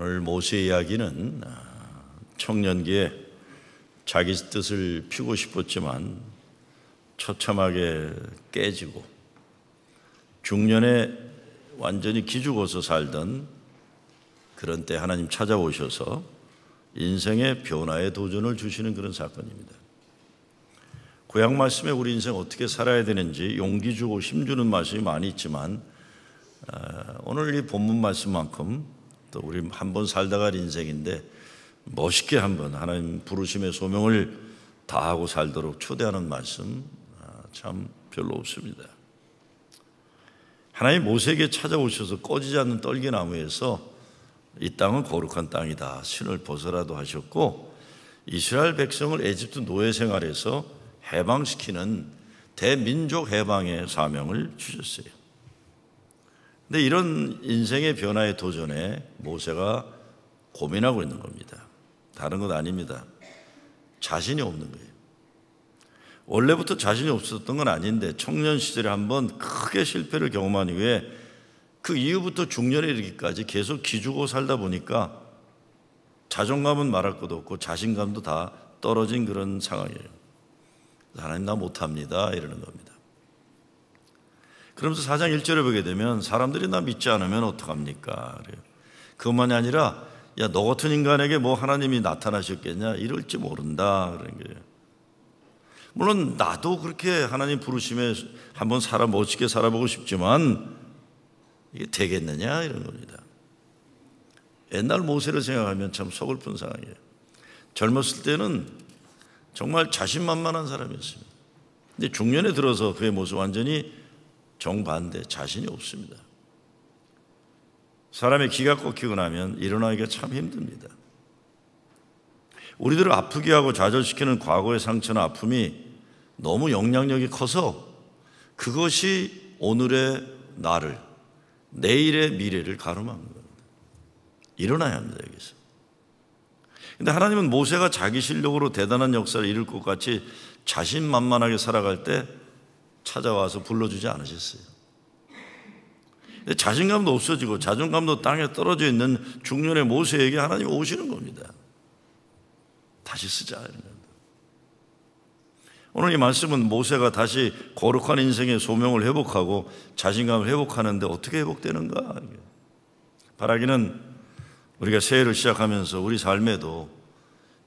오늘 모세 이야기는 청년기에 자기 뜻을 피우고 싶었지만 처참하게 깨지고 중년에 완전히 기죽어서 살던 그런 때 하나님 찾아오셔서 인생의 변화의 도전을 주시는 그런 사건입니다. 구약 말씀에 우리 인생 어떻게 살아야 되는지 용기 주고 힘주는 말씀이 많이 있지만 오늘 이 본문 말씀만큼 또 우리 한번 살다 갈 인생인데 멋있게 한번 하나님 부르심의 소명을 다하고 살도록 초대하는 말씀 참 별로 없습니다. 하나님 모세에게 찾아오셔서 꺼지지 않는 떨기나무에서 이 땅은 거룩한 땅이다, 신을 벗어라도 하셨고 이스라엘 백성을 에집트 노예 생활에서 해방시키는 대민족 해방의 사명을 주셨어요. 근데 이런 인생의 변화의 도전에 모세가 고민하고 있는 겁니다. 다른 건 아닙니다. 자신이 없는 거예요. 원래부터 자신이 없었던 건 아닌데 청년 시절에 한번 크게 실패를 경험한 이후에 그 이후부터 중년에 이르기까지 계속 기죽어 살다 보니까 자존감은 말할 것도 없고 자신감도 다 떨어진 그런 상황이에요. 하나님 나 못합니다 이러는 겁니다. 그러면서 4장 1절에 보게 되면 사람들이 나 믿지 않으면 어떡합니까? 그래요. 그것만이 아니라 야, 너 같은 인간에게 뭐 하나님이 나타나셨겠냐? 이럴지 모른다 그런 거예요. 물론 나도 그렇게 하나님 부르심에 한번 멋지게 살아보고 싶지만 이게 되겠느냐 이런 겁니다. 옛날 모세를 생각하면 참 서글픈 상황이에요. 젊었을 때는 정말 자신만만한 사람이었습니다. 근데 중년에 들어서 그의 모습 완전히 정반대, 자신이 없습니다. 사람의 기가 꺾이고 나면 일어나기가 참 힘듭니다. 우리들을 아프게 하고 좌절시키는 과거의 상처나 아픔이 너무 영향력이 커서 그것이 오늘의 나를, 내일의 미래를 가로막는 겁니다. 일어나야 합니다, 여기서. 근데 하나님은 모세가 자기 실력으로 대단한 역사를 이룰 것 같이 자신만만하게 살아갈 때 찾아와서 불러주지 않으셨어요. 근데 자신감도 없어지고 자존감도 땅에 떨어져 있는 중년의 모세에게 하나님이 오시는 겁니다. 다시 쓰자 이런 겁니다. 오늘 이 말씀은 모세가 다시 거룩한 인생의 소명을 회복하고 자신감을 회복하는데 어떻게 회복되는가? 바라기는 우리가 새해를 시작하면서 우리 삶에도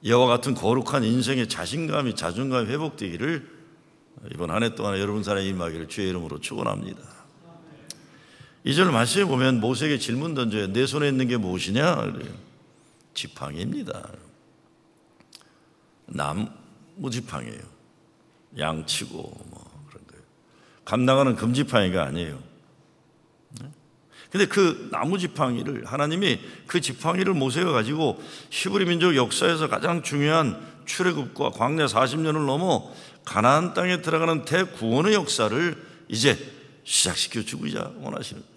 이와 같은 거룩한 인생의 자신감이 자존감이 회복되기를 이번 한 해 동안 여러분 사랑에 임하기를 주의 이름으로 축원합니다. 2절 말씀에 보면 모세에게 질문 던져요. 내 손에 있는 게 무엇이냐? 그래요. 지팡이입니다. 나무 지팡이에요. 양치고 뭐 그런 거예요. 감당하는 금지팡이가 아니에요. 근데 그 나무 지팡이를 하나님이 그 지팡이를 모세가 가지고 히브리 민족 역사에서 가장 중요한 출애굽과 광야 40년을 넘어 가나안 땅에 들어가는 대구원의 역사를 이제 시작시켜 주고자 원하시는 거예요.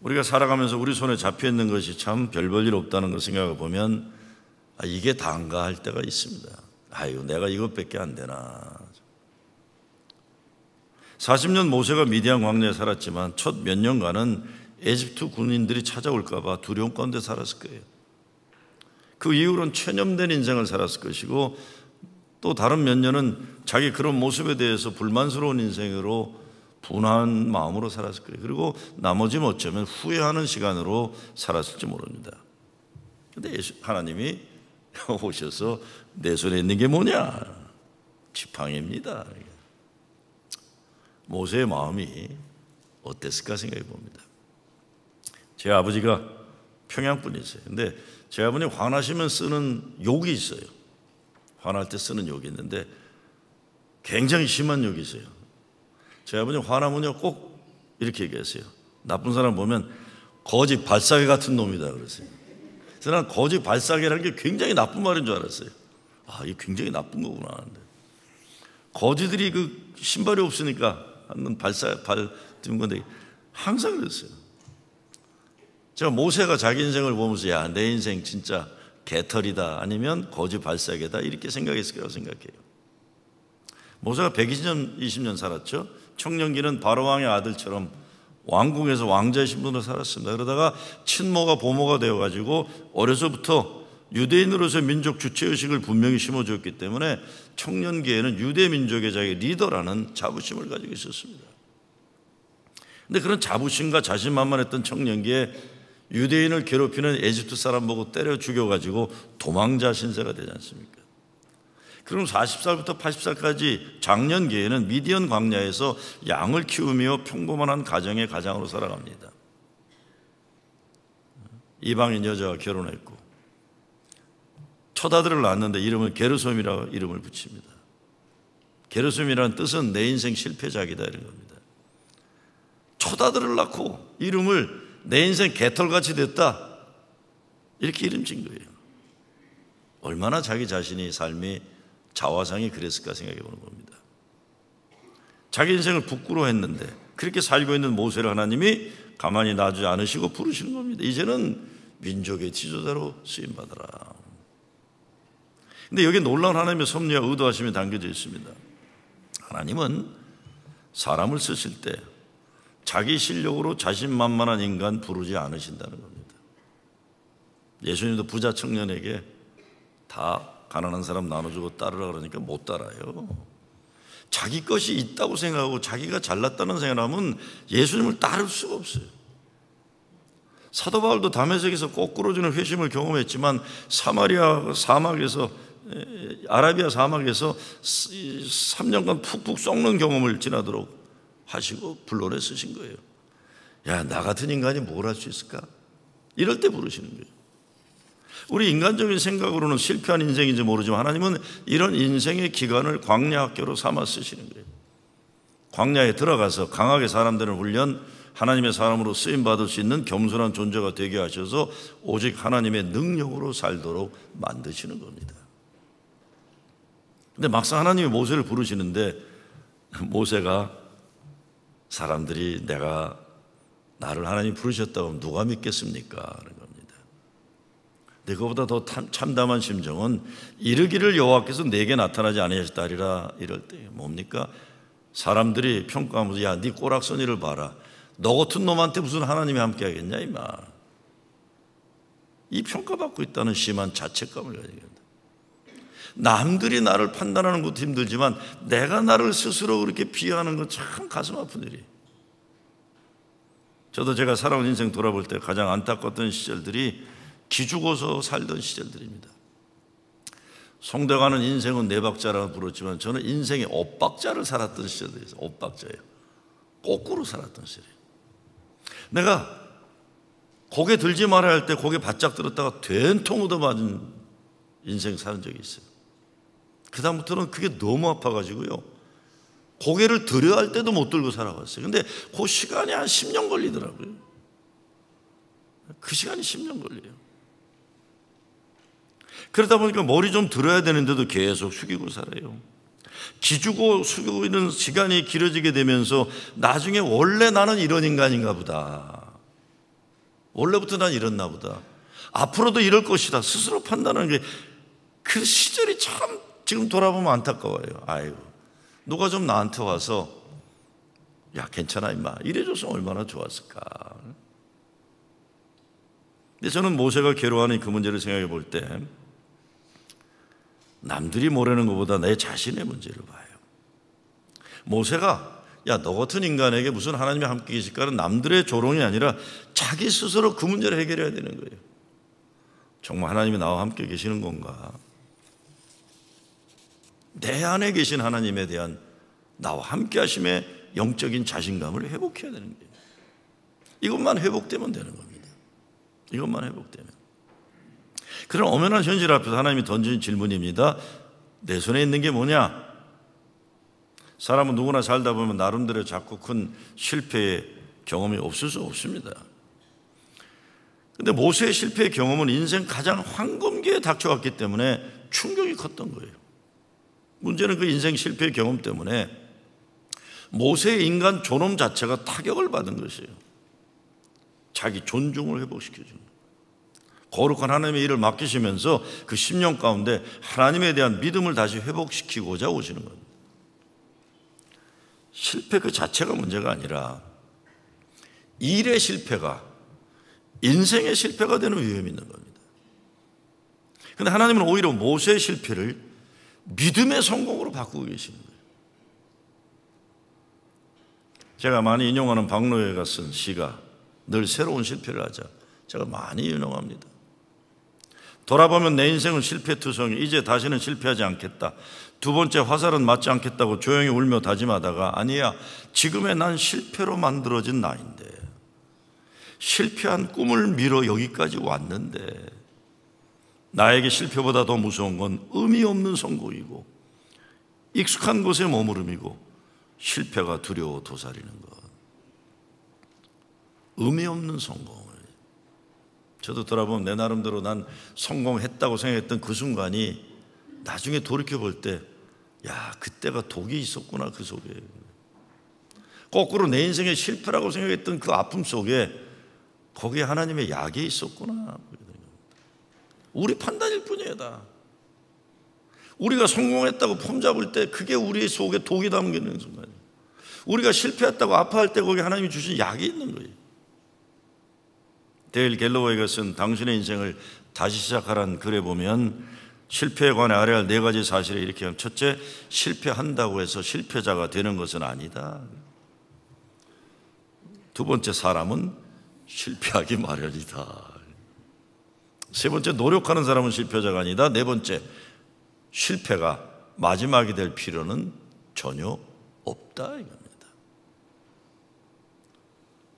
우리가 살아가면서 우리 손에 잡혀 있는 것이 참 별 볼 일 없다는 걸 생각해 보면 이게 다인가 할 때가 있습니다. 아유, 내가 이것밖에 안 되나. 40년 모세가 미디안 광야에 살았지만 첫 몇 년간은 에집트 군인들이 찾아올까 봐 두려움 가운데 살았을 거예요. 그 이후로는 체념된 인생을 살았을 것이고 또 다른 몇 년은 자기 그런 모습에 대해서 불만스러운 인생으로 분한 마음으로 살았을 거예요. 그리고 나머지는 어쩌면 후회하는 시간으로 살았을지 모릅니다. 그런데 하나님이 오셔서 내 손에 있는 게 뭐냐? 지팡이입니다. 모세의 마음이 어땠을까 생각해 봅니다. 제 아버지가 평양 분이세요. 근데 제 아버님 화나시면 쓰는 욕이 있어요. 화날 때 쓰는 욕이 있는데 굉장히 심한 욕이 있어요. 제 아버님 화나면요 꼭 이렇게 얘기했어요. 나쁜 사람 보면 거지 발사개 같은 놈이다 그랬어요. 그래서 난 거지 발사개라는 게 굉장히 나쁜 말인 줄 알았어요. 이게 굉장히 나쁜 거구나 하는데 거지들이 그 신발이 없으니까 하는 발 띄운 건데 항상 그랬어요. 제가 모세가 자기 인생을 보면서 야, 내 인생 진짜 개털이다 아니면 거지 발사개다 이렇게 생각했을 거라고 생각해요. 모세가 120년 살았죠. 청년기는 바로왕의 아들처럼 왕궁에서 왕자의 신분으로 살았습니다. 그러다가 친모가 보모가 되어가지고 어려서부터 유대인으로서 민족 주체의식을 분명히 심어줬기 때문에 청년기에는 유대 민족의 자기 리더라는 자부심을 가지고 있었습니다. 근데 그런 자부심과 자신만만했던 청년기에 유대인을 괴롭히는 에집트 사람 보고 때려 죽여가지고 도망자 신세가 되지 않습니까? 그럼 40살부터 80살까지 장년기에는 미디안 광야에서 양을 키우며 평범한 가정의 가장으로 살아갑니다. 이방인 여자와 결혼했고 첫 아들을 낳았는데 이름은 게르솜이라고 이름을 붙입니다. 게르솜이라는 뜻은 내 인생 실패작이다 이런 겁니다. 첫 아들을 낳고 이름을 내 인생 개털같이 됐다 이렇게 이름 진 거예요. 얼마나 자기 자신이 삶이 자화상이 그랬을까 생각해 보는 겁니다. 자기 인생을 부끄러워했는데 그렇게 살고 있는 모세를 하나님이 가만히 놔주지 않으시고 부르시는 겁니다. 이제는 민족의 지도자로 쓰임받아라. 근데 여기 놀라운 하나님의 섭리와 의도하심이 담겨져 있습니다. 하나님은 사람을 쓰실 때 자기 실력으로 자신만만한 인간 부르지 않으신다는 겁니다. 예수님도 부자 청년에게 다 가난한 사람 나눠주고 따르라 그러니까 못 따라요. 자기 것이 있다고 생각하고 자기가 잘났다는 생각하면 예수님을 따를 수가 없어요. 사도 바울도 다메섹에서 거꾸로 주는 회심을 경험했지만 사마리아 사막에서 아라비아 사막에서 3년간 푹푹 썩는 경험을 지나도록 하시고 불러내 쓰신 거예요. 야, 나 같은 인간이 뭘 할 수 있을까? 이럴 때 부르시는 거예요. 우리 인간적인 생각으로는 실패한 인생인지 모르지만 하나님은 이런 인생의 기간을 광야 학교로 삼아 쓰시는 거예요. 광야에 들어가서 강하게 사람들을 훈련, 하나님의 사람으로 쓰임받을 수 있는 겸손한 존재가 되게 하셔서 오직 하나님의 능력으로 살도록 만드시는 겁니다. 근데 막상 하나님이 모세를 부르시는데 모세가 사람들이 나를 하나님 부르셨다고 하면 누가 믿겠습니까? 하는 겁니다. 근데 그거보다 더 참담한 심정은 이르기를 여호와께서 내게 나타나지 아니하셨다리라 이럴 때 뭡니까? 사람들이 평가하면서 야, 네 꼬락서니를 봐라. 너 같은 놈한테 무슨 하나님이 함께 하겠냐 이마. 이 평가받고 있다는 심한 자책감을 가지게 된다. 남들이 나를 판단하는 것도 힘들지만 내가 나를 스스로 그렇게 비하하는 건 참 가슴 아픈 일이에요. 저도 제가 살아온 인생 돌아볼 때 가장 안타까웠던 시절들이 기죽어서 살던 시절들입니다. 송대관은 인생은 네 박자라고 부르지만 저는 인생의 엇박자를 살았던 시절들이 있어요. 엇박자예요. 거꾸로 살았던 시절이에요. 내가 고개 들지 말아야 할 때 고개 바짝 들었다가 된통 얻어맞은 인생 사는 적이 있어요. 그 다음부터는 그게 너무 아파가지고요 고개를 들어야 할 때도 못 들고 살아왔어요. 근데 그 시간이 한 10년 걸리더라고요. 그 시간이 10년 걸려요. 그러다 보니까 머리 좀 들어야 되는데도 계속 숙이고 살아요. 기주고 숙이고 있는 시간이 길어지게 되면서 나중에 원래 나는 이런 인간인가 보다, 원래부터 난 이랬나 보다, 앞으로도 이럴 것이다 스스로 판단하는 게 그 시절이 참 지금 돌아보면 안타까워요. 아이고 누가 좀 나한테 와서 야 괜찮아 임마 이래줘서 얼마나 좋았을까. 근데 저는 모세가 괴로워하는 그 문제를 생각해 볼 때 남들이 모르는 것보다 내 자신의 문제를 봐요. 모세가 야 너 같은 인간에게 무슨 하나님이 함께 계실까는 남들의 조롱이 아니라 자기 스스로 그 문제를 해결해야 되는 거예요. 정말 하나님이 나와 함께 계시는 건가? 내 안에 계신 하나님에 대한 나와 함께 하심의 영적인 자신감을 회복해야 되는 거예요. 이것만 회복되면 되는 겁니다. 이것만 회복되면. 그런 엄연한 현실 앞에서 하나님이 던진 질문입니다. 내 손에 있는 게 뭐냐? 사람은 누구나 살다 보면 나름대로 자꾸 큰 실패의 경험이 없을 수 없습니다. 그런데 모세의 실패의 경험은 인생 가장 황금기에 닥쳐왔기 때문에 충격이 컸던 거예요. 문제는 그 인생 실패의 경험 때문에 모세의 인간 존엄 자체가 타격을 받은 것이에요. 자기 존중을 회복시켜주는 거예요. 거룩한 하나님의 일을 맡기시면서 그 10년 가운데 하나님에 대한 믿음을 다시 회복시키고자 오시는 겁니다. 실패 그 자체가 문제가 아니라 일의 실패가 인생의 실패가 되는 위험이 있는 겁니다. 그런데 하나님은 오히려 모세의 실패를 믿음의 성공으로 바꾸고 계시는 거예요. 제가 많이 인용하는 박노해가 쓴 시가 늘 새로운 실패를 하자, 제가 많이 인용합니다. 돌아보면 내 인생은 실패투성이, 이제 다시는 실패하지 않겠다. 두 번째 화살은 맞지 않겠다고 조용히 울며 다짐하다가, 아니야, 지금의 난 실패로 만들어진 나인데, 실패한 꿈을 미뤄 여기까지 왔는데, 나에게 실패보다 더 무서운 건 의미 없는 성공이고 익숙한 곳에 머무름이고 실패가 두려워 도사리는 것. 의미 없는 성공을, 저도 돌아보면 내 나름대로 난 성공했다고 생각했던 그 순간이 나중에 돌이켜볼 때, 야, 그때가 독이 있었구나. 그 속에 거꾸로 내 인생의 실패라고 생각했던 그 아픔 속에 거기에 하나님의 약이 있었구나. 우리 판단일 뿐이에요. 다 우리가 성공했다고 폼잡을 때 그게 우리 속에 독이 담기는 순간이에요. 우리가 실패했다고 아파할 때 거기에 하나님이 주신 약이 있는 거예요. 데일 갤러웨이가 쓴 당신의 인생을 다시 시작하라는 글에 보면 실패에 관해 알아야 할 4가지 사실을 이렇게 하면, 첫째, 실패한다고 해서 실패자가 되는 것은 아니다. 두 번째, 사람은 실패하기 마련이다. 세 번째, 노력하는 사람은 실패자가 아니다. 네 번째, 실패가 마지막이 될 필요는 전혀 없다 이겁니다.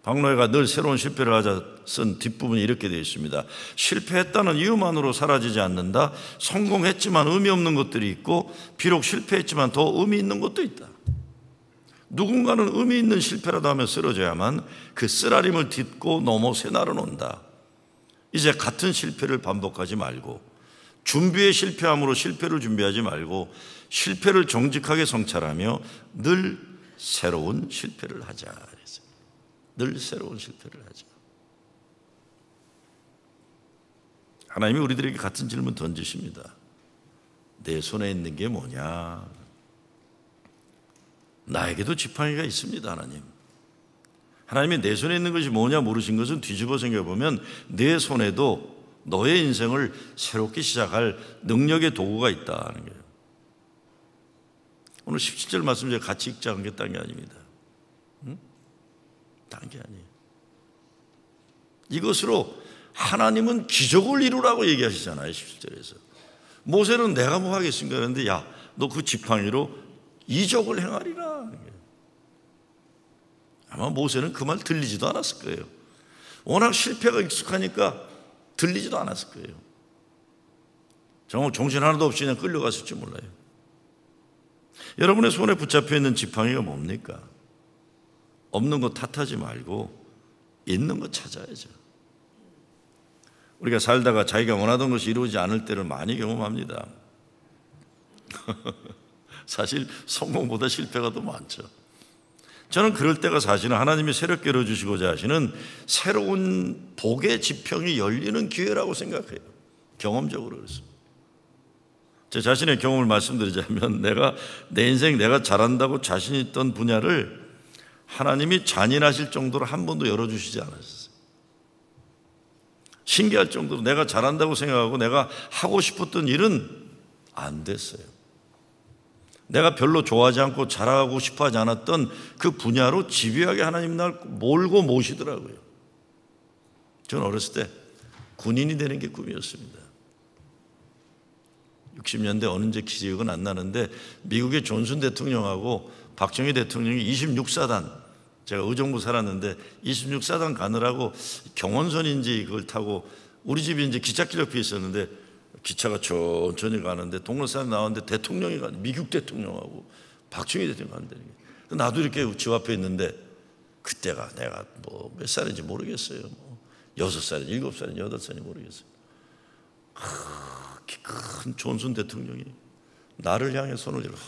박노해가 늘 새로운 실패를 하자 쓴 뒷부분이 이렇게 되어 있습니다. 실패했다는 이유만으로 사라지지 않는다. 성공했지만 의미 없는 것들이 있고, 비록 실패했지만 더 의미 있는 것도 있다. 누군가는 의미 있는 실패라도 하며 쓰러져야만 그 쓰라림을 딛고 넘어 새날은 온다. 이제 같은 실패를 반복하지 말고, 준비에 실패함으로 실패를 준비하지 말고, 실패를 정직하게 성찰하며 늘 새로운 실패를 하자. 늘 새로운 실패를 하자. 하나님이 우리들에게 같은 질문 던지십니다. 내 손에 있는 게 뭐냐? 나에게도 지팡이가 있습니다. 하나님이 내 손에 있는 것이 뭐냐 물으신 것은 뒤집어 생각해보면 내 손에도 너의 인생을 새롭게 시작할 능력의 도구가 있다는 거예요. 오늘 17절 말씀 제가 같이 읽자는 게 딴 게 아닙니다. 딴 게 아니에요. 이것으로 하나님은 기적을 이루라고 얘기하시잖아요. 17절에서 모세는 내가 뭐 하겠습니까? 그런데 야, 너 그 지팡이로 이적을 행하리라. 아마 모세는 그 말 들리지도 않았을 거예요. 워낙 실패가 익숙하니까 들리지도 않았을 거예요. 정말 정신 하나도 없이 그냥 끌려갔을지 몰라요. 여러분의 손에 붙잡혀 있는 지팡이가 뭡니까? 없는 것 탓하지 말고 있는 것 찾아야죠. 우리가 살다가 자기가 원하던 것이 이루어지지 않을 때를 많이 경험합니다. 사실 성공보다 실패가 더 많죠. 저는 그럴 때가 사실은 하나님이 새롭게 열어주시고자 하시는 새로운 복의 지평이 열리는 기회라고 생각해요. 경험적으로 그렇습니다. 제 자신의 경험을 말씀드리자면, 내 인생 내가 잘한다고 자신 있던 분야를 하나님이 잔인하실 정도로 한 번도 열어주시지 않으셨어요. 신기할 정도로 내가 잘한다고 생각하고 내가 하고 싶었던 일은 안 됐어요. 내가 별로 좋아하지 않고 잘하고 싶어하지 않았던 그 분야로 집요하게 하나님 날 몰고 모시더라고요. 저는 어렸을 때 군인이 되는 게 꿈이었습니다. 60년대 어느인지 기억은 안 나는데 미국의 존슨 대통령하고 박정희 대통령이 26사단, 제가 의정부 살았는데 26사단 가느라고 경원선인지 그걸 타고 우리 집이 이제 기찻길 옆에 있었는데 기차가 천천히 가는데 동료사람 나왔는데 대통령이 가는데 미국 대통령하고 박정희 대통령이 간다는 게, 나도 이렇게 집 앞에 있는데 그때가 내가 뭐 몇 살인지 모르겠어요. 뭐 6살인지 7살인지 8살인지 모르겠어요. 큰 존슨 대통령이 나를 향해 손을 이렇게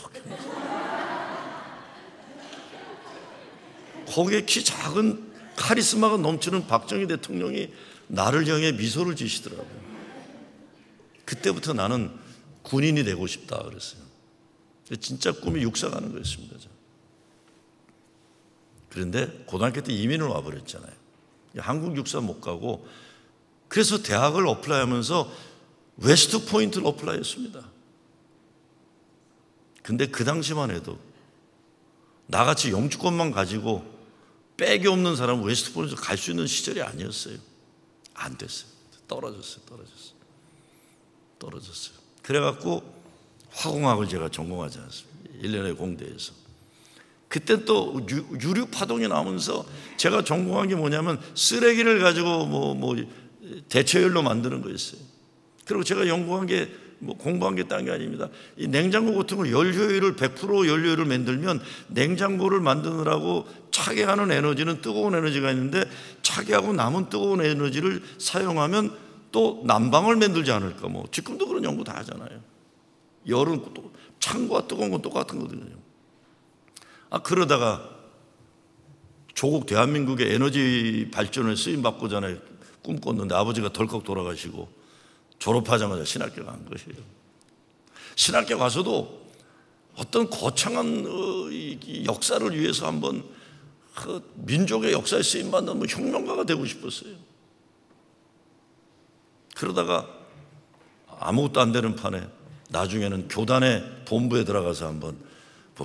거기에 키 작은 카리스마가 넘치는 박정희 대통령이 나를 향해 미소를 지시더라고요. 그때부터 나는 군인이 되고 싶다 그랬어요. 진짜 꿈이 육사가는 거였습니다. 그런데 고등학교 때 이민을 와버렸잖아요. 한국 육사 못 가고, 그래서 대학을 어플라이하면서 웨스트 포인트를 어플라이했습니다. 근데 그 당시만 해도 나같이 영주권만 가지고 백이 없는 사람은 웨스트 포인트 갈 수 있는 시절이 아니었어요. 안 됐어요. 떨어졌어요. 그래갖고 화공학을 제가 전공하지 않습니다. 1년의 공대에서. 그때 또 유류 파동이 나오면서 제가 전공한 게 뭐냐면 쓰레기를 가지고 뭐 대체열로 만드는 거였어요. 그리고 제가 연구한 게 공부한 게 딴 게 아닙니다. 이 냉장고 같은 걸 연료율을 100% 연료율을 만들면 냉장고를 만드느라고 차게 하는 에너지는 뜨거운 에너지가 있는데, 차게 하고 남은 뜨거운 에너지를 사용하면 또 난방을 만들지 않을까. 지금도 그런 연구 다 하잖아요. 열은 또 찬과 뜨거운 건 똑같은 거거든요. 그러다가 조국 대한민국의 에너지 발전을 쓰임받고자 꿈꿨는데 아버지가 덜컥 돌아가시고 졸업하자마자 신학교 간 것이에요. 신학교 가서도 어떤 거창한 역사를 위해서 한번 민족의 역사에 쓰임받는 혁명가가 되고 싶었어요. 그러다가 아무것도 안 되는 판에 나중에는 교단의 본부에 들어가서 한번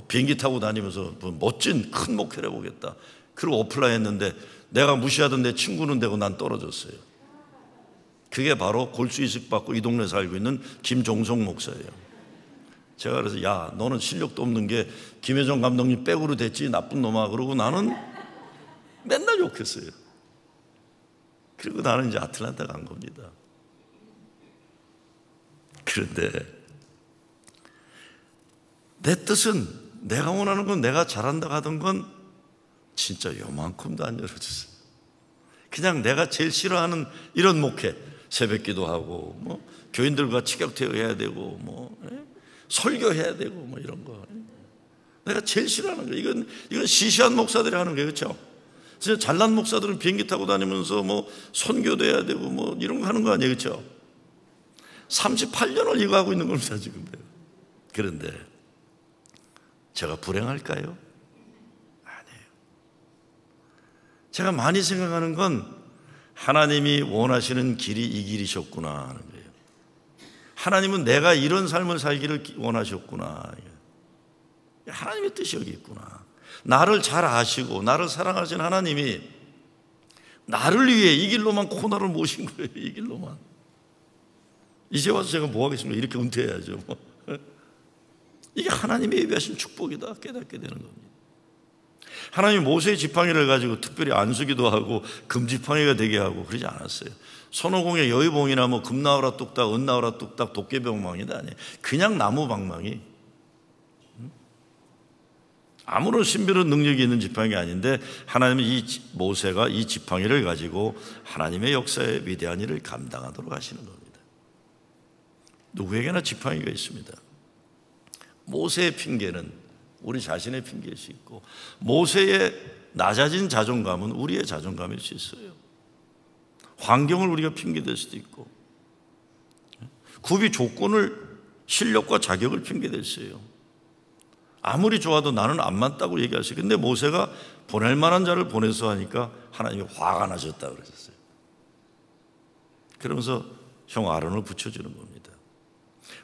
비행기 타고 다니면서 멋진 큰 목회를 해보겠다. 그리고 어플라이 했는데 내가 무시하던 내 친구는 되고 난 떨어졌어요. 그게 바로 골수이식 받고 이 동네 살고 있는 김종성 목사예요. 제가 그래서 야, 너는 실력도 없는 게 김혜정 감독님 백으로 됐지, 나쁜 놈아. 그러고 나는 맨날 욕했어요. 그리고 나는 이제 아틀란타 간 겁니다. 그런데 내 뜻은, 내가 원하는 건, 내가 잘한다 하던 건 진짜 요만큼도 안 열어줬어요. 그냥 내가 제일 싫어하는 이런 목회, 새벽기도 하고 교인들과 직역대회해야 되고 설교해야 되고 이런 거, 내가 제일 싫어하는 거. 이건 시시한 목사들이 하는 거예요. 그렇죠? 진짜 잘난 목사들은 비행기 타고 다니면서 선교도 해야 되고 이런 거 하는 거 아니에요. 그렇죠? 38년을 이거 하고 있는 겁니다 지금. 그런데 제가 불행할까요? 아니에요. 제가 많이 생각하는 건 하나님이 원하시는 길이 이 길이셨구나 하는 거예요. 하나님은 내가 이런 삶을 살기를 원하셨구나. 하나님의 뜻이 여기 있구나. 나를 잘 아시고 나를 사랑하신 하나님이 나를 위해 이 길로만 코너를 모신 거예요. 이 길로만. 이제 와서 제가 뭐 하겠습니까? 이렇게 은퇴해야죠. 이게 하나님이 예비하신 축복이다 깨닫게 되는 겁니다. 하나님이 모세의 지팡이를 가지고 특별히 안수기도 하고 금지팡이가 되게 하고 그러지 않았어요. 손오공의 여의봉이나 금 나오라 뚝딱, 은 나오라 뚝딱, 도깨병망이다 아니에요. 그냥 나무 방망이. 아무런 신비로운 능력이 있는 지팡이가 아닌데 하나님은 모세가 이 지팡이를 가지고 하나님의 역사의 위대한 일을 감당하도록 하시는 겁니다. 누구에게나 지팡이가 있습니다. 모세의 핑계는 우리 자신의 핑계일 수 있고, 모세의 낮아진 자존감은 우리의 자존감일 수 있어요. 환경을 우리가 핑계댈 수도 있고, 구비 조건을, 실력과 자격을 핑계댈 수 있어요. 아무리 좋아도 나는 안 맞다고 얘기할 수 있어요. 근데 모세가 보낼 만한 자를 보내서 하니까 하나님이 화가 나셨다 그러셨어요. 그러면서 형 아론을 붙여주는 겁니다.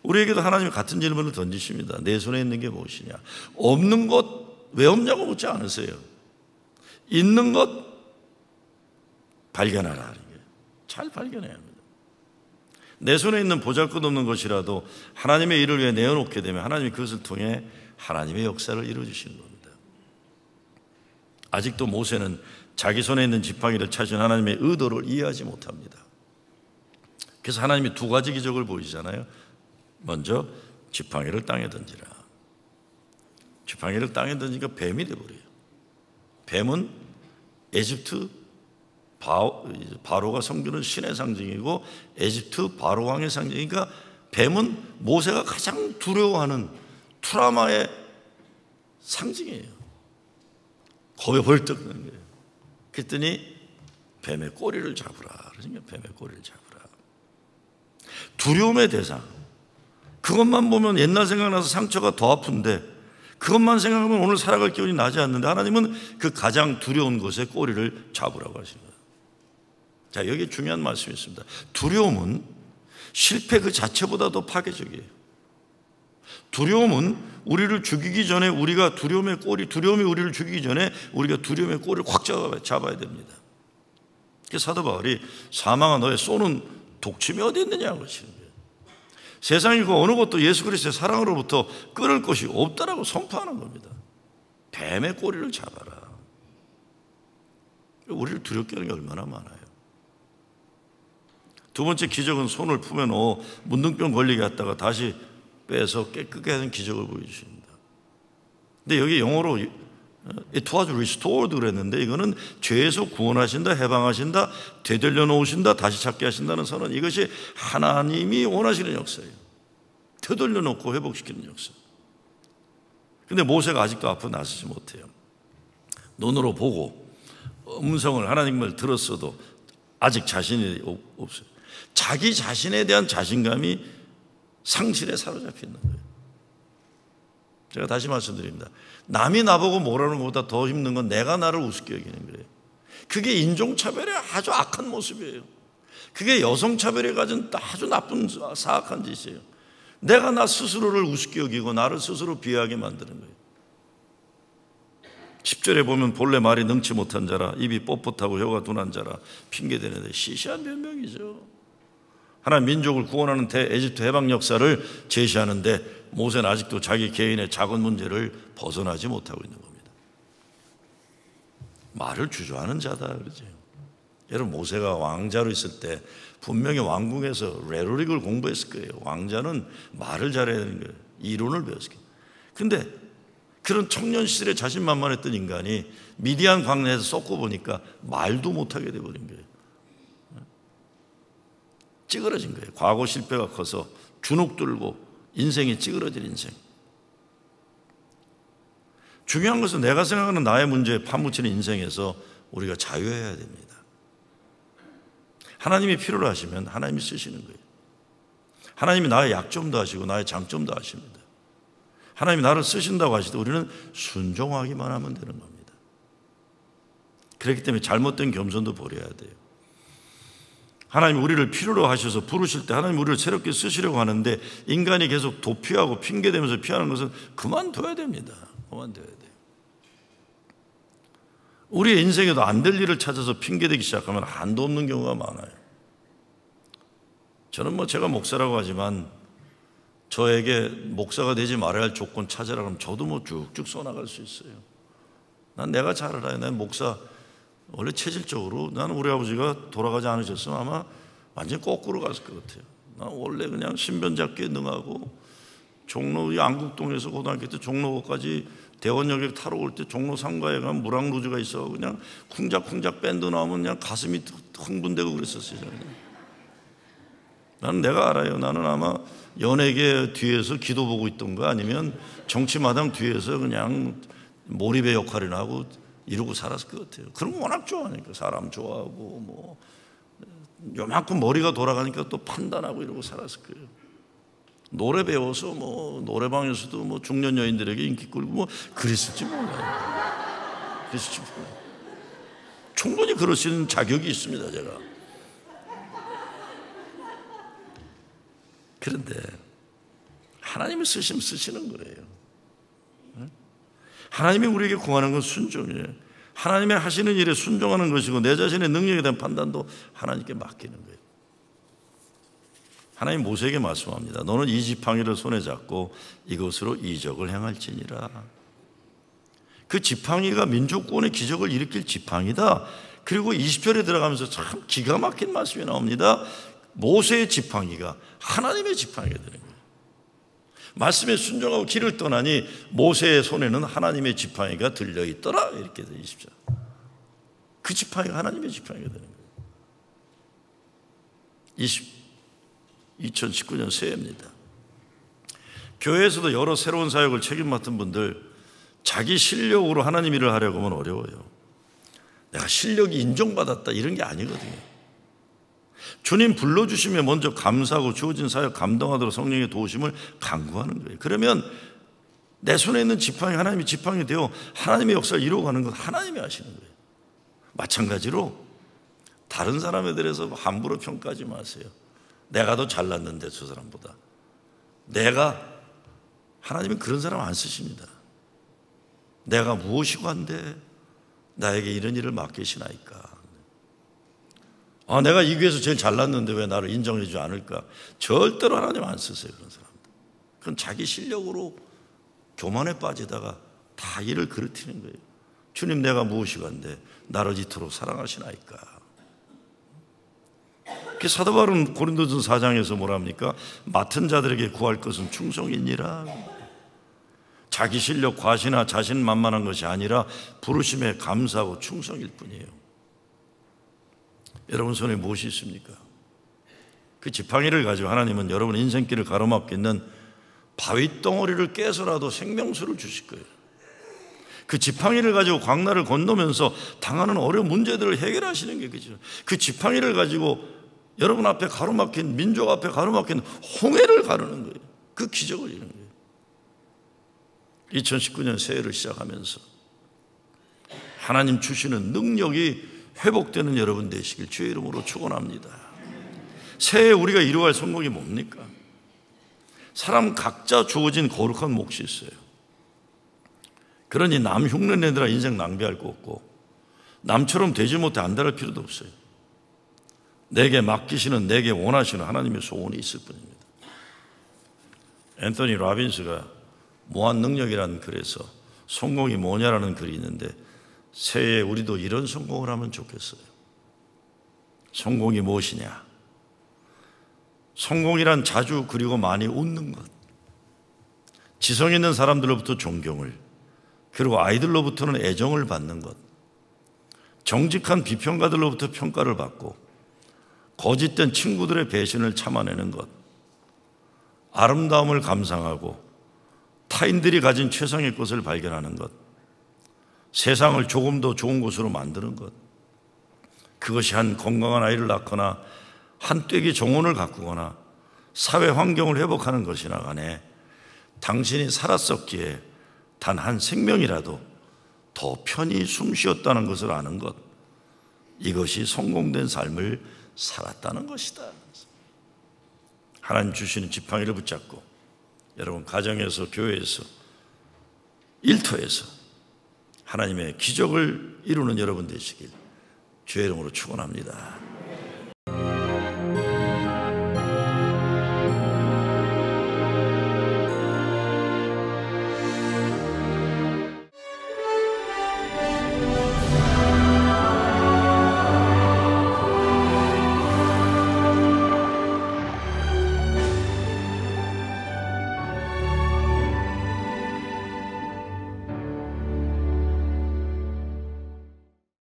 우리에게도 하나님이 같은 질문을 던지십니다. 내 손에 있는 게 무엇이냐? 없는 것 왜 없냐고 묻지 않으세요. 있는 것 발견하라. 잘 발견해야 합니다. 내 손에 있는 보잘것없는 것이라도 하나님의 일을 위해 내어놓게 되면 하나님이 그것을 통해 하나님의 역사를 이루어주시는 겁니다. 아직도 모세는 자기 손에 있는 지팡이를 찾은 하나님의 의도를 이해하지 못합니다. 그래서 하나님이 두 가지 기적을 보이잖아요. 먼저 지팡이를 땅에 던지라. 지팡이를 땅에 던지니까 뱀이 되어버려요. 뱀은 에집트 바로가 섬기는 신의 상징이고 에집트 바로 왕의 상징이니까 뱀은 모세가 가장 두려워하는 트라우마의 상징이에요. 겁에 벌떡 드는 거예요. 그랬더니 뱀의 꼬리를 잡으라. 그러니까 뱀의 꼬리를 잡으라. 두려움의 대상. 그것만 보면 옛날 생각나서 상처가 더 아픈데, 그것만 생각하면 오늘 살아갈 기운이 나지 않는데, 하나님은 그 가장 두려운 것에 꼬리를 잡으라고 하신 거예요. 자, 여기 중요한 말씀이 있습니다. 두려움은 실패 그 자체보다도 파괴적이에요. 두려움은 우리를 죽이기 전에 두려움이 우리를 죽이기 전에 우리가 두려움의 꼬리를 확 잡아야 됩니다. 그래서 사도 바울이 사망아 너의 쏘는 독침이 어디 있느냐고 하시는 거예요. 세상이 그 어느 것도 예수 그리스도의 사랑으로부터 끊을 것이 없다라고 선포하는 겁니다. 뱀의 꼬리를 잡아라. 우리를 두렵게 하는 게 얼마나 많아요. 두 번째 기적은 손을 품에 넣어 문둥병 걸리게 했다가 다시 빼서 깨끗게 하는 기적을 보여주십니다. 근데 여기 영어로 It was restored 그랬는데 이거는 죄에서 구원하신다, 해방하신다, 되돌려 놓으신다, 다시 찾게 하신다는 선언. 이것이 하나님이 원하시는 역사예요. 되돌려 놓고 회복시키는 역사. 근데 모세가 아직도 앞으로 나서지 못해요. 눈으로 보고 음성을 하나님을 들었어도 아직 자신이 없어요. 자기 자신에 대한 자신감이 상실에 사로잡혀 있는 거예요. 제가 다시 말씀드립니다. 남이 나보고 뭐라는 것보다 더 힘든 건 내가 나를 우습게 여기는 거예요. 그게 인종차별의 아주 악한 모습이에요. 그게 여성차별에 가진 아주 나쁜 사악한 짓이에요. 내가 나 스스로를 우습게 여기고 나를 스스로 비하하게 만드는 거예요. 10절에 보면 본래 말이 능치 못한 자라 입이 뻣뻣하고 혀가 둔한 자라 핑계대는데 시시한 변명이죠. 하나님 민족을 구원하는 에집트 해방 역사를 제시하는데 모세는 아직도 자기 개인의 작은 문제를 벗어나지 못하고 있는 겁니다. 말을 주저하는 자다 그러죠. 여러분 모세가 왕자로 있을 때 분명히 왕궁에서 레토릭을 공부했을 거예요. 왕자는 말을 잘해야 되는 거예요. 이론을 배웠을 거예요. 근데 그런 청년 시절에 자신만만했던 인간이 미디안 광야에서 쏟고 보니까 말도 못하게 돼버린 거예요. 찌그러진 거예요. 과거 실패가 커서 주눅 들고 인생이 찌그러진 인생. 중요한 것은 내가 생각하는 나의 문제에 파묻히는 인생에서 우리가 자유해야 됩니다. 하나님이 필요로 하시면 하나님이 쓰시는 거예요. 하나님이 나의 약점도 하시고 나의 장점도 하십니다. 하나님이 나를 쓰신다고 하실 때 우리는 순종하기만 하면 되는 겁니다. 그렇기 때문에 잘못된 겸손도 버려야 돼요. 하나님 우리를 필요로 하셔서 부르실 때 하나님 우리를 새롭게 쓰시려고 하는데 인간이 계속 도피하고 핑계대면서 피하는 것은 그만둬야 됩니다. 그만둬야 돼요. 우리의 인생에도 안 될 일을 찾아서 핑계대기 시작하면 한도 없는 경우가 많아요. 저는 제가 목사라고 하지만 저에게 목사가 되지 말아야 할 조건 찾으라 그러면 저도 쭉쭉 써나갈 수 있어요. 난 내가 잘 알아요. 난 목사 원래 체질적으로 나는 우리 아버지가 돌아가지 않으셨으면 아마 완전 거꾸로 갔을 것 같아요. 난 원래 그냥 신변 잡기에 능하고 종로 안국동에서 고등학교 때 종로까지 대원역에 타러 올 때 종로 상가에 가면 무랑루즈가 있어 그냥 쿵작쿵작 밴드 나오면 그냥 가슴이 흥분되고 그랬었어요. 나는 내가 알아요. 나는 아마 연예계 뒤에서 기도 보고 있던가 아니면 정치마당 뒤에서 그냥 몰입의 역할이나 하고 이러고 살았을 것 같아요. 그런 거 워낙 좋아하니까 사람 좋아하고 요만큼 머리가 돌아가니까 또 판단하고 이러고 살았을 거예요. 노래 배워서 노래방에서도 중년 여인들에게 인기 끌고 그랬을지 몰라요. 그랬을지 몰라요. 충분히 그럴 수 있는 자격이 있습니다. 제가. 그런데 하나님이 쓰시는 거예요. 하나님이 우리에게 구하는 건 순종이에요. 하나님의 하시는 일에 순종하는 것이고 내 자신의 능력에 대한 판단도 하나님께 맡기는 거예요. 하나님 모세에게 말씀합니다. 너는 이 지팡이를 손에 잡고 이것으로 이적을 행할지니라. 그 지팡이가 민족구원의 기적을 일으킬 지팡이다. 그리고 20절에 들어가면서 참 기가 막힌 말씀이 나옵니다. 모세의 지팡이가 하나님의 지팡이가 되는 거예요. 말씀에 순종하고 길을 떠나니 모세의 손에는 하나님의 지팡이가 들려있더라. 이렇게 돼 20절. 그 지팡이가 하나님의 지팡이가 되는 거예요. 2019년 새해입니다. 교회에서도 여러 새로운 사역을 책임 맡은 분들 자기 실력으로 하나님 일을 하려고 하면 어려워요. 내가 실력이 인정받았다 이런 게 아니거든요. 주님 불러주시면 먼저 감사하고 주어진 사역 감당하도록 성령의 도우심을 간구하는 거예요. 그러면 내 손에 있는 지팡이 하나님의 지팡이 되어 하나님의 역사를 이루어가는 건 하나님이 하시는 거예요. 마찬가지로 다른 사람에 대해서 함부로 평가하지 마세요. 내가 더 잘났는데 저 사람보다. 하나님은 그런 사람 안 쓰십니다. 내가 무엇이고 한데 나에게 이런 일을 맡기시나이까. 내가 이 교회에서 제일 잘났는데 왜 나를 인정해 주지 않을까. 절대로 하나님 안 쓰세요. 그런 사람들. 그건 자기 실력으로 교만에 빠지다가 다 일을 그르치는 거예요. 주님, 내가 무엇이고 한데 나를 이토록 사랑하시나이까. 사도 바울은 고린도전 4장에서 뭐라 합니까? 맡은 자들에게 구할 것은 충성이니라. 자기 실력 과시나 자신만만한 것이 아니라 부르심에 감사하고 충성일 뿐이에요. 여러분 손에 무엇이 있습니까? 그 지팡이를 가지고 하나님은 여러분 인생길을 가로막겠는 바위덩어리를 깨서라도 생명수를 주실 거예요. 그 지팡이를 가지고 광야를 건너면서 당하는 어려운 문제들을 해결하시는 게 그죠. 그 지팡이를 가지고 여러분 앞에 가로막힌, 민족 앞에 가로막힌 홍해를 가르는 거예요. 그 기적을 이루는 거예요. 2019년 새해를 시작하면서 하나님 주시는 능력이 회복되는 여러분 되시길 주의 이름으로 축원합니다. 새해에 우리가 이루어야 할 성공이 뭡니까? 사람 각자 주어진 거룩한 몫이 있어요. 그러니 남 흉내 내느라 인생 낭비할 거 없고 남처럼 되지 못해 안달할 필요도 없어요. 내게 맡기시는, 내게 원하시는 하나님의 소원이 있을 뿐입니다. 앤서니 라빈스가 무한 능력이라는 글에서 성공이 뭐냐라는 글이 있는데 새해에 우리도 이런 성공을 하면 좋겠어요. 성공이 무엇이냐? 성공이란 자주 그리고 많이 웃는 것, 지성 있는 사람들로부터 존경을, 그리고 아이들로부터는 애정을 받는 것, 정직한 비평가들로부터 평가를 받고 거짓된 친구들의 배신을 참아내는 것, 아름다움을 감상하고 타인들이 가진 최상의 것을 발견하는 것, 세상을 조금 더 좋은 곳으로 만드는 것, 그것이 한 건강한 아이를 낳거나 한 떼기 정원을 가꾸거나 사회 환경을 회복하는 것이나 간에 당신이 살았었기에 단 한 생명이라도 더 편히 숨 쉬었다는 것을 아는 것, 이것이 성공된 삶을 살았다는 것이다. 하나님 주시는 지팡이를 붙잡고 여러분 가정에서, 교회에서, 일터에서 하나님의 기적을 이루는 여러분 되시길 주의 이름으로 축원합니다.